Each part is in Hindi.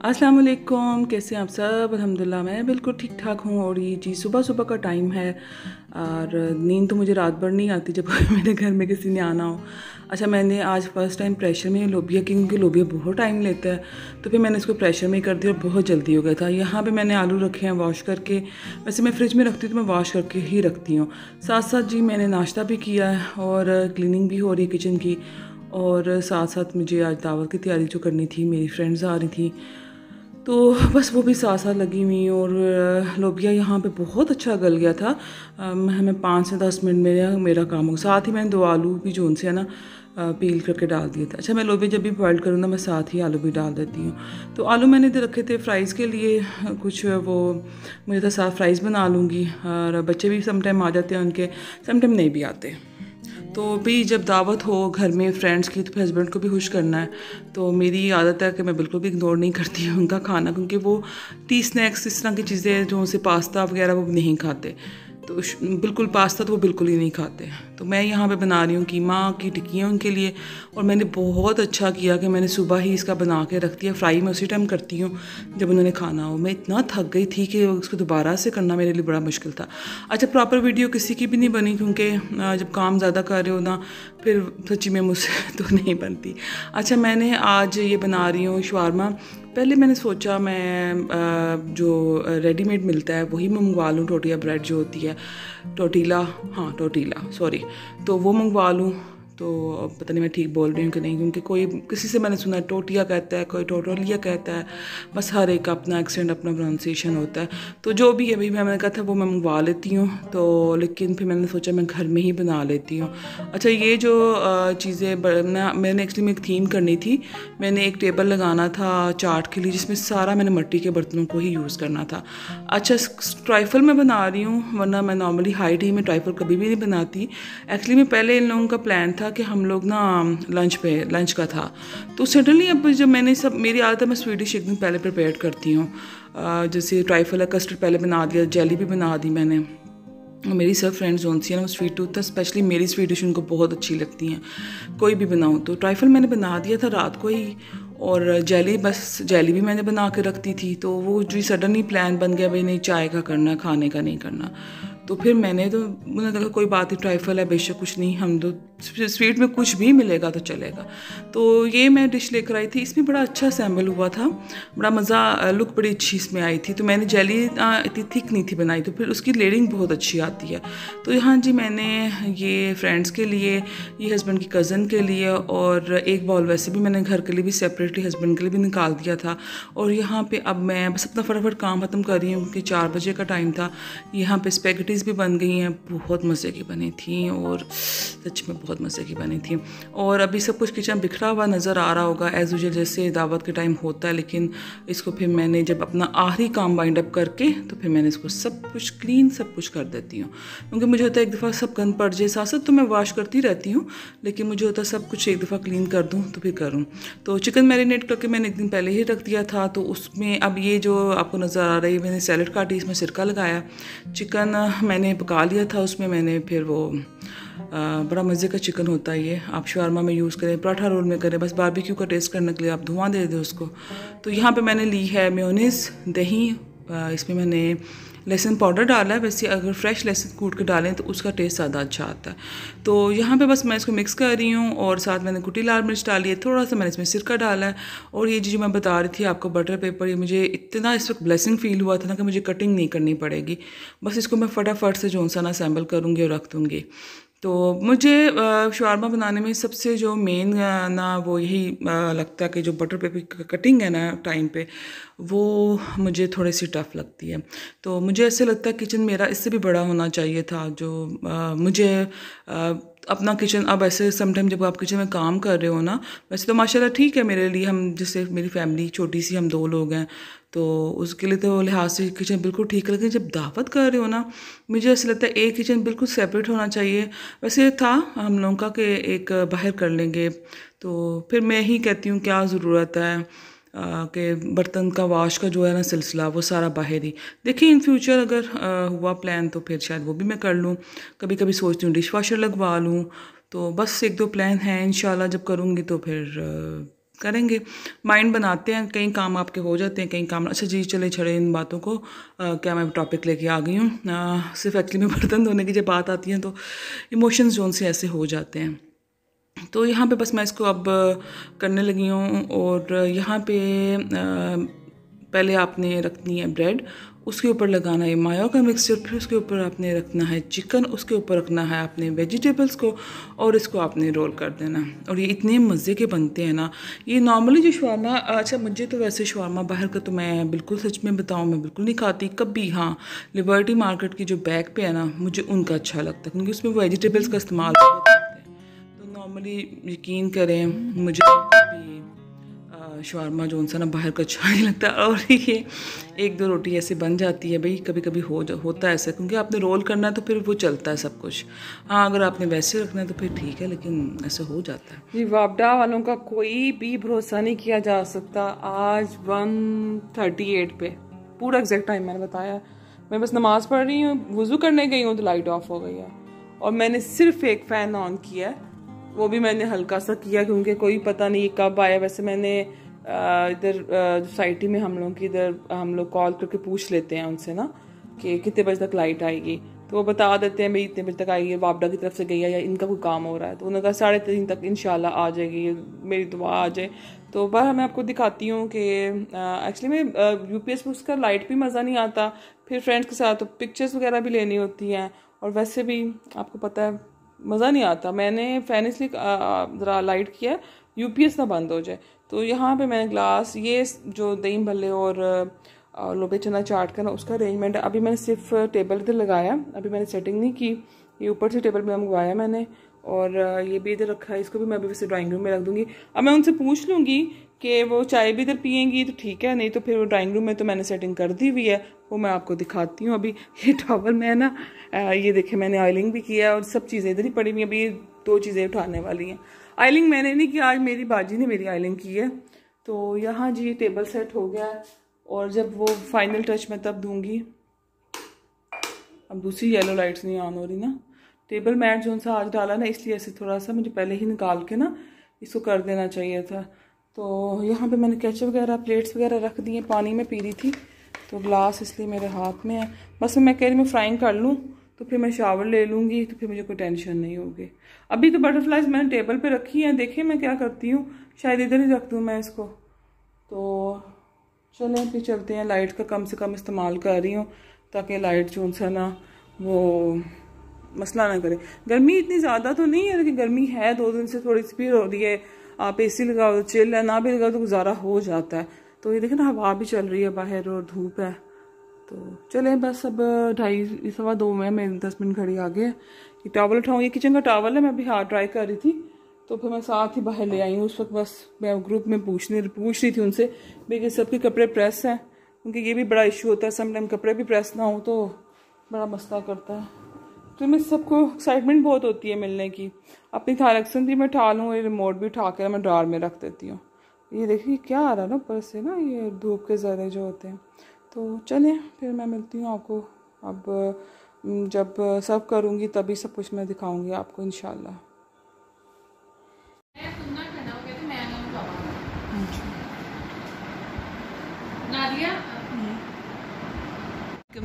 अस्सलाम वालेकुम, कैसे हैं आप सब। अल्हम्दुलिल्लाह मैं बिल्कुल ठीक ठाक हूँ। और ये जी सुबह सुबह का टाइम है और नींद तो मुझे रात भर नहीं आती जब मेरे घर में किसी ने आना हो। अच्छा, मैंने आज फ़र्स्ट टाइम प्रेशर में लोबिया की, क्योंकि लोबिया बहुत टाइम लेता है, तो फिर मैंने इसको प्रेशर में ही कर दिया और बहुत जल्दी हो गया था। यहाँ पे मैंने आलू रखे हैं वॉश करके। वैसे मैं फ्रिज में रखती हूँ तो मैं वॉश करके ही रखती हूँ। साथ साथ जी मैंने नाश्ता भी किया है और क्लीनिंग भी हो रही है किचन की। और साथ साथ मुझे आज दावत की तैयारी जो करनी थी, मेरी फ्रेंड्स आ रही थी, तो बस वो भी साथ साथ लगी हुई। और लोबिया यहाँ पे बहुत अच्छा गल गया था। हमें 5 से 10 मिनट में मेरा काम हो। साथ ही मैंने 2 आलू भी जो उनसे है ना पील करके डाल दिए थे। अच्छा, मैं लोबिया जब भी बॉयल करूँ ना मैं साथ ही आलू भी डाल देती हूँ। तो आलू मैंने इधर रखे थे फ्राइज़ के लिए, कुछ वो मुझे तो साथ फ्राइज़ बना लूँगी। और बच्चे भी समटाइम आ जाते हैं उनके, समटाइम नहीं भी आते। तो भी जब दावत हो घर में फ्रेंड्स की तो फिर हस्बैंड को भी खुश करना है। तो मेरी आदत है कि मैं बिल्कुल भी इग्नोर नहीं करती हूँ उनका खाना, क्योंकि वो टी स्नैक्स इस तरह की चीज़ें जो उनसे पास्ता वगैरह वो नहीं खाते। तो बिल्कुल पास्ता तो वो बिल्कुल ही नहीं खाते। तो मैं यहाँ पे बना रही हूँ कीमा की टिक्कियाँ उनके लिए। और मैंने बहुत अच्छा किया कि मैंने सुबह ही इसका बना के रख दिया। फ्राई मैं उसी टाइम करती हूँ जब उन्होंने खाना हो। मैं इतना थक गई थी कि उसको दोबारा से करना मेरे लिए बड़ा मुश्किल था। अच्छा, प्रॉपर वीडियो किसी की भी नहीं बनी, क्योंकि जब काम ज़्यादा कर रहे हो ना फिर सच्ची में मुझसे तो नहीं बनती। अच्छा, मैंने आज ये बना रही हूँ शवारमा। पहले मैंने सोचा मैं जो रेडीमेड मिलता है वही मंगवा लूँ, टोटिया ब्रेड जो होती है, टोटीला, हाँ टोटीला सॉरी, तो वो मंगवा लूँ। तो पता नहीं मैं ठीक बोल रही हूँ कि नहीं, क्योंकि कोई किसी से मैंने सुना है टोटिया कहता है, कोई टोटोलिया कहता है। बस हर एक का अपना एक्सेंट अपना प्रोनाउंसिएशन होता है। तो जो भी है भाई, मैंने कहा था वो मैं मंगवा लेती हूँ। तो लेकिन फिर मैंने सोचा मैं घर में ही बना लेती हूँ। अच्छा, ये जो चीज़ें मैंने एक्चुअली में एक थीम करनी थी। मैंने एक टेबल लगाना था चाट के लिए, जिसमें सारा मैंने मिट्टी के बर्तनों को ही यूज़ करना था। अच्छा, ट्राइफल मैं बना रही हूँ, वरना मैं नॉर्मली हाई टी में ट्राइफल कभी भी नहीं बनाती। एक्चुअली में पहले इन लोगों का प्लान था कि हम लोग ना लंच का था। तो सडनली अब जब मैंने सब, मेरी आदत है मैं स्वीडिश एक दिन पहले प्रिपेयर करती हूँ। जैसे ट्राइफल है, कस्टर्ड पहले बना दिया, जेली भी बना दी मैंने। मेरी सब फ्रेंड्स जोन सी है ना वो स्वीट टूथ है, स्पेशली मेरी स्वीट डिश उनको बहुत अच्छी लगती हैं, कोई भी बनाऊँ तो। ट्राइफल मैंने बना दिया था रात को ही। और जेली, बस जेली भी मैंने बना के रखती थी। तो वो जो सडनली प्लान बन गया भाई नहीं चाय का करना, खाने का नहीं करना। तो फिर मैंने तो मुझे लगा कोई बात नहीं, ट्राइफल है बेशक, कुछ नहीं, हम तो स्वीट में कुछ भी मिलेगा तो चलेगा। तो ये मैं डिश लेकर आई थी, इसमें बड़ा अच्छा सैम्बल हुआ था, बड़ा मज़ा, लुक बड़ी अच्छी इसमें आई थी। तो मैंने जेली इतनी थिक नहीं थी बनाई, तो फिर उसकी लेयरिंग बहुत अच्छी आती है। तो यहाँ जी मैंने ये फ्रेंड्स के लिए, ये हस्बैंड की कज़न के लिए, और एक बाउल वैसे भी मैंने घर के लिए भी सेपरेटली हस्बैंड के लिए भी निकाल दिया था। और यहाँ पे अब मैं बस अपना फटाफट काम ख़त्म कर रही हूँ, क्योंकि 4 बजे का टाइम था। यहाँ पे स्पेगेटीज़ भी बन गई हैं, बहुत मज़े की बनी थी, और सच में बहुत मज़े की बनी थी। और अभी सब कुछ किचन बिखरा हुआ नज़र आ रहा होगा एज़ यूजुअल, जैसे दावत के टाइम होता है। लेकिन इसको फिर मैंने जब अपना आखिरी काम वाइंड अप करके, तो फिर मैंने इसको सब कुछ क्लीन सब कुछ कर देती हूँ, क्योंकि मुझे होता है एक दफ़ा सब गंद पड़ जाए। साथ साथ तो मैं वॉश करती रहती हूँ, लेकिन मुझे होता है सब कुछ एक दफ़ा क्लीन कर दूँ तो फिर करूँ। तो चिकन मैरिनेट करके मैंने एक दिन पहले ही रख दिया था। तो उसमें अब ये जो आपको नज़र आ रही है, मैंने सैलड काटी, इसमें सिरका लगाया, चिकन मैंने पका लिया था उसमें। मैंने फिर वो बड़ा मज़े का चिकन होता है ये, आप शवारमा में यूज़ करें, पराठा रोल में करें, बस बारबेक्यू का टेस्ट करने के लिए आप धुआं दे दें उसको। तो यहाँ पे मैंने ली है मेयोनीज़, दही, इसमें मैंने लहसुन पाउडर डाला है। वैसे अगर फ्रेश लहसुन कूट के डालें तो उसका टेस्ट ज़्यादा अच्छा आता है। तो यहाँ पे बस मैं इसको मिक्स कर रही हूँ, और साथ मैंने कुटी लाल मिर्च डाली है, थोड़ा सा मैंने इसमें सिरका डाला है। और ये जो मैं बता रही थी आपको बटर पेपर, ये मुझे इतना इस वक्त ब्लेसिंग फील हुआ था ना कि मुझे कटिंग नहीं करनी पड़ेगी, बस इसको मैं फटाफट से जो सा ना असेंबल करूँगी और रख दूँगी। तो मुझे शवारमा बनाने में सबसे जो मेन ना वो यही लगता है कि जो बटर पेपर की कटिंग है ना टाइम पे, वो मुझे थोड़ी सी टफ़ लगती है। तो मुझे ऐसे लगता है किचन मेरा इससे भी बड़ा होना चाहिए था। जो मुझे अपना किचन, अब ऐसे समटाइम जब आप किचन में काम कर रहे हो ना, वैसे तो माशाल्लाह ठीक है मेरे लिए, हम जैसे मेरी फैमिली छोटी सी, हम 2 लोग हैं, तो उसके लिए तो लिहाज से किचन बिल्कुल ठीक है। लेकिन जब दावत कर रहे हो ना, मुझे ऐसा लगता है एक किचन बिल्कुल सेपरेट होना चाहिए। वैसे था हम लोगों का कि एक बाहर कर लेंगे, तो फिर मैं ही कहती हूँ क्या ज़रूरत है कि बर्तन का वॉश का जो है ना सिलसिला वो सारा बाहर ही। देखिए इन फ्यूचर अगर हुआ प्लान तो फिर शायद वो भी मैं कर लूँ। कभी कभी सोचती हूँ डिश वॉशर लगवा लूँ। तो बस 1-2 प्लान हैं, इंशाल्लाह जब करूँगी तो फिर करेंगे, माइंड बनाते हैं, कई काम आपके हो जाते हैं, कई काम। अच्छा जी, चले छड़े इन बातों को। क्या मैं टॉपिक लेके आ गई हूँ। सिर्फ एक्चुअली में बर्तन धोने की जब बात आती है तो इमोशंस जो उनसे ऐसे हो जाते हैं। तो यहाँ पे बस मैं इसको अब करने लगी हूँ। और यहाँ पे पहले आपने रखनी है ब्रेड, उसके ऊपर लगाना है मायो का मिक्सचर, फिर उसके ऊपर आपने रखना है चिकन, उसके ऊपर रखना है आपने वेजिटेबल्स को, और इसको आपने रोल कर देना। और ये इतने मज़े के बनते हैं ना। ये नॉर्मली जो शवारमा, अच्छा मुझे तो वैसे शवारमा बाहर का तो मैं बिल्कुल सच में बताऊँ मैं बिल्कुल नहीं खाती कभी। हाँ, लिबर्टी मार्केट की जो बैक पे है ना, मुझे उनका अच्छा लगता है क्योंकि उसमें वेजिटेबल्स का इस्तेमाल बहुत करते हैं। तो नॉर्मली यकीन करें मुझे कभी शवारमा जो उनसा ना बाहर का अच्छा नहीं लगता। और ये एक दो रोटी ऐसे बन जाती है भाई, कभी कभी होता है ऐसा, क्योंकि आपने रोल करना है तो फिर वो चलता है सब कुछ। हाँ, अगर आपने वैसे रखना है तो फिर ठीक है, लेकिन ऐसा हो जाता है जी। वापडा वालों का कोई भी भरोसा नहीं किया जा सकता। आज 1:38 पे पूरा एग्जैक्ट टाइम मैंने बताया। मैं बस नमाज़ पढ़ रही हूँ, वुज़ू करने गई हूँ तो लाइट ऑफ हो गई है, और मैंने सिर्फ एक फ़ैन ऑन किया है, वो भी मैंने हल्का सा किया क्योंकि कोई पता नहीं कब आया। वैसे मैंने इधर सोसाइटी में हम लोग की इधर हम लोग कॉल करके पूछ लेते हैं उनसे ना कि कितने बजे तक लाइट आएगी, तो वो बता देते हैं भाई इतने बजे तक आएगी, वापडा की तरफ से गई है या इनका कोई काम हो रहा है। तो उन्होंने कहा 3:30 तक इंशाल्लाह आ जाएगी, मेरी दुआ आ जाए। तो बाहर मैं आपको दिखाती हूँ कि एक्चुअली में यूपीएस पर उसका लाइट भी मज़ा नहीं आता, फिर फ्रेंड्स के साथ तो पिक्चर्स वगैरह भी लेनी होती हैं, और वैसे भी आपको पता है मज़ा नहीं आता। मैंने फ़ैन इसलिए ज़रा लाइट किया यूपीएस ना बंद हो जाए। तो यहाँ पे मैंने ग्लास, ये जो दही भल्ले और लोबे चना चाट का ना उसका अरेंजमेंट है। अभी मैंने सिर्फ टेबल इधर लगाया, अभी मैंने सेटिंग नहीं की, ये ऊपर से टेबल पे मंगवाया मैंने, और ये भी इधर रखा है, इसको भी मैं अभी वैसे ड्राइंग रूम में रख दूँगी। अब मैं उनसे पूछ लूँगी कि वो चाय भी इधर पियेंगी तो ठीक है, नहीं तो फिर वो ड्राइंग रूम में तो मैंने सेटिंग कर दी हुई है, वो मैं आपको दिखाती हूँ। अभी ये टॉवल मैं ना ये देखे मैंने ऑयलिंग भी किया और सब चीज़ें इधर ही पड़ी हुई। अभी ये 2 चीज़ें उठाने वाली हैं। ऑयलिंग मैंने नहीं की, आज मेरी बाजी ने मेरी ऑयलिंग की है। तो यहाँ जी टेबल सेट हो गया, और जब वो फाइनल टच मैं तब दूंगी। अब दूसरी येलो लाइट्स नहीं ऑन हो रही ना। टेबल मैट जो सा आज डाला ना, इसलिए ऐसे थोड़ा सा मुझे पहले ही निकाल के ना इसको कर देना चाहिए था। तो यहाँ पे मैंने केचप वगैरह प्लेट्स वगैरह रख दी हैं, पानी में पी रही थी तो ग्लास इसलिए मेरे हाथ में है। बस मैं कह रही मैं फ्राइंग कर लूँ तो फिर मैं शावर ले लूँगी, तो फिर मुझे कोई टेंशन नहीं होगी। अभी तो बटरफ्लाइज मैंने टेबल पे रखी हैं, देखिए मैं क्या करती हूँ, शायद इधर ही रख दूँ मैं इसको। तो चलें फिर चलते हैं। लाइट का कम से कम इस्तेमाल कर रही हूँ ताकि लाइट जो सा ना वो मसला ना करे। गर्मी इतनी ज़्यादा तो नहीं है, लेकिन गर्मी है 2 दिन से थोड़ी सी भी हो रही है। आप एसी लगाओ तो चिल है, ना भी लगाओ तो गुजारा हो जाता है। तो ये देखें ना, हवा भी चल रही है बाहर और धूप है। तो चलें बस अब 2:30 सवा 2 में मेरे 10 मिनट खड़ी आ गए। ये टॉवल उठाऊँ, ये किचन का टॉवल है, मैं अभी हाथ ड्राई कर रही थी तो फिर मैं साथ ही बाहर ले आई हूँ। उस वक्त बस मैं ग्रुप में पूछ रही थी उनसे भाई सबके कपड़े प्रेस हैं, क्योंकि ये भी बड़ा इशू होता है, समटाइम कपड़े भी प्रेस ना हो तो बड़ा मसला करता है। तो मैं सबको एक्साइटमेंट बहुत होती है मिलने की। अपनी थारक्सन थी मैं उठा लूँ, ये रिमोट भी उठा कर मैं ड्रॉर में रख देती हूँ। ये देखिए क्या आ रहा है ना ऊपर से ना, ये धूप के ज़रे जो होते हैं। तो चलें फिर मैं मिलती हूँ आपको। अब जब सर्व करूँगी तभी सब कुछ मैं दिखाऊँगी आपको इंशाल्लाह।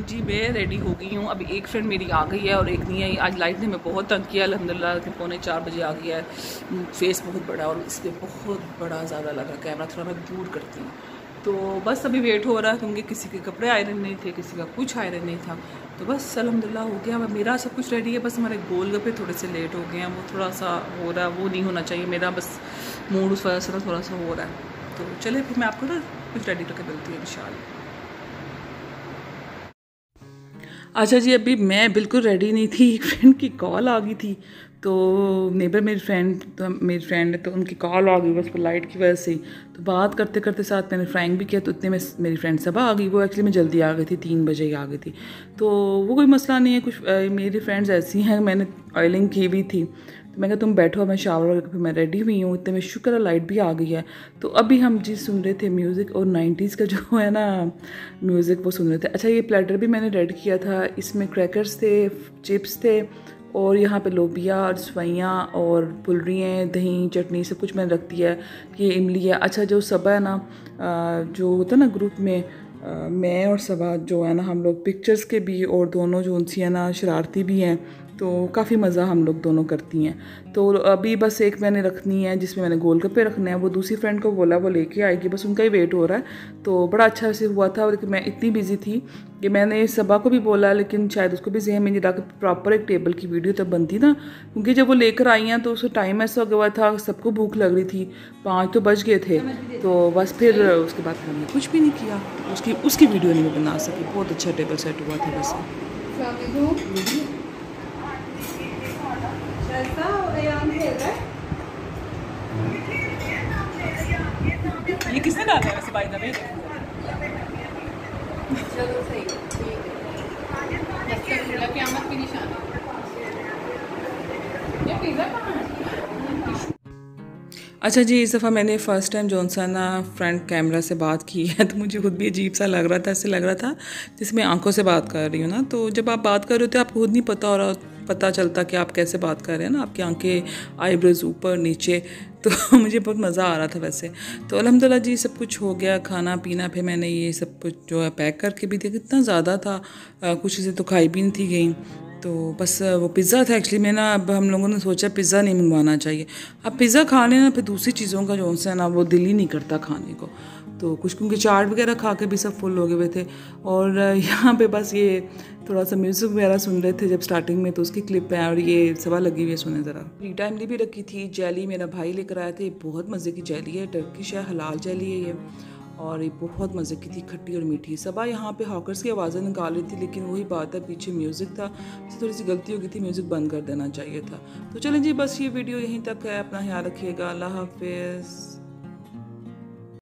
जी मैं रेडी हो गई हूँ। अभी एक फ्रेंड मेरी आ गई है और एक नहीं आई। आज लाइट ने मैं बहुत तंग किया, अल्हम्दुलिल्लाह 3:45 बजे आ गया है। फेस बहुत बड़ा और इस पर बहुत बड़ा ज़्यादा लगा, कैमरा थोड़ा मैं दूर करती हूँ। तो बस अभी वेट हो रहा है क्योंकि किसी के कपड़े आयरन नहीं थे, किसी का कुछ आयरन नहीं था। तो बस अल्हम्दुलिल्लाह हो गया, मेरा सब कुछ रेडी है। बस हमारे गोलगप्पे थोड़े से लेट हो गए हैं, वो थोड़ा सा हो रहा है, वो नहीं होना चाहिए। मेरा बस मूड उस वजह से ना थोड़ा सा हो रहा है। तो चले फिर मैं आपको ना कुछ रेडी करके मिलती हूँ इंशाल्लाह। अच्छा जी, अभी मैं बिल्कुल रेडी नहीं थी, एक फ्रेंड की कॉल आ गई थी। तो नेबर मेरी फ्रेंड है तो उनकी कॉल आ गई बस लाइट की वजह से ही। तो बात करते करते साथ मैंने फ्राइंग भी किया, तो इतने में मेरी फ्रेंड सब आ गई। वो एक्चुअली में जल्दी आ गई थी, 3 बजे ही आ गई थी। तो वो कोई मसला नहीं है। कुछ मेरी फ्रेंड्स ऐसी हैं, मैंने ऑयलिंग की हुई थी तो मैं कहा तुम बैठो, मैं शावर करके फिर मैं रेडी हुई हूँ। इतने में शुक्र है लाइट भी आ गई है। तो अभी हम जी सुन रहे थे म्यूज़िक, और 90s का जो है ना म्यूज़िक वो सुन रहे थे। अच्छा, ये प्लेटर भी मैंने रेड किया था, इसमें क्रैकर्स थे, चिप्स थे और यहाँ पे लोबिया और सवैयाँ और पुलरियाँ, दही, चटनी सब कुछ मैंने रख दिया है। ये इमली है। अच्छा जो सबा है ना, जो होता है ना ग्रुप में, मैं और सबा जो है ना, हम लोग पिक्चर्स के भी और दोनों जो उनसी है ना शरारती भी हैं, तो काफ़ी मज़ा हम लोग दोनों करती हैं। तो अभी बस एक मैंने रखनी है जिसमें मैंने गोलगप्पे रखने हैं, वो दूसरी फ्रेंड को बोला वो लेके आएगी, बस उनका ही वेट हो रहा है। तो बड़ा अच्छा से हुआ था, लेकिन मैं इतनी बिजी थी कि मैंने सबा को भी बोला, लेकिन शायद उसको भी जहन में नहीं रहा कि प्रॉपर एक टेबल की वीडियो तब बनती ना, क्योंकि जब वो लेकर आई हैं तो उसका टाइम ऐसा हो गया था, सबको भूख लग रही थी, 5 तो बज गए थे। तो बस फिर उसके बाद हमने कुछ भी नहीं किया, उसकी वीडियो नहीं बना सकी। बहुत अच्छा टेबल सेट हुआ था वैसे। ये किसने डाला है वैसे बाय द वे? चलो सही ठीक है, क़यामत की निशानी। ये पिज़्ज़ा कहाँ है? अच्छा जी, इस दफ़ा मैंने फ़र्स्ट टाइम जौन सा ना फ्रंट कैमरा से बात की है, तो मुझे खुद भी अजीब सा लग रहा था। ऐसे लग रहा था जैसे मैं आंखों से बात कर रही हूँ ना। तो जब आप बात कर रहे होते आपको खुद नहीं पता चलता कि आप कैसे बात कर रहे हैं ना, आपकी आंखें, आईब्रोज ऊपर नीचे। तो मुझे बहुत मज़ा आ रहा था वैसे। तो अल्हम्दुलिल्लाह जी सब कुछ हो गया, खाना पीना। फिर मैंने ये सब कुछ जो है पैक करके भी दिया, इतना ज़्यादा था, कुछ चीज़ें तो खाई भी नहीं थी गई। तो बस वो पिज़्ज़ा था एक्चुअली। मैं ना, अब हम लोगों ने सोचा पिज़्ज़ा नहीं मंगवाना चाहिए। अब पिज़्ज़ा खा लेना, फिर दूसरी चीज़ों का जो है ना वो दिल ही नहीं करता खाने को। तो कुछ क्योंकि चाट वगैरह खा के भी सब फुल हो गए हुए थे। और यहाँ पे बस ये थोड़ा सा म्यूज़िक वगैरह सुन रहे थे जब स्टार्टिंग में, तो उसकी क्लिप है। और ये सवा लगी हुई है, सुने ज़रा। फ्री टाइम भी रखी थी। जेली मेरा भाई लेकर आया था, बहुत मज़े की जेली है, टर्किश है, हलाल जेली है ये, और ये बहुत मज़े की थी, खट्टी और मीठी। सबा यहाँ पे हॉकर्स की आवाज़ें निकाल रही थी, लेकिन वही बात है, पीछे म्यूज़िक था, तो थोड़ी सी गलती हो गई थी, म्यूज़िक बंद कर देना चाहिए था। तो चलें जी, बस ये वीडियो यहीं तक है। अपना ख्याल रखिएगा। अल्लाह हाफिज़।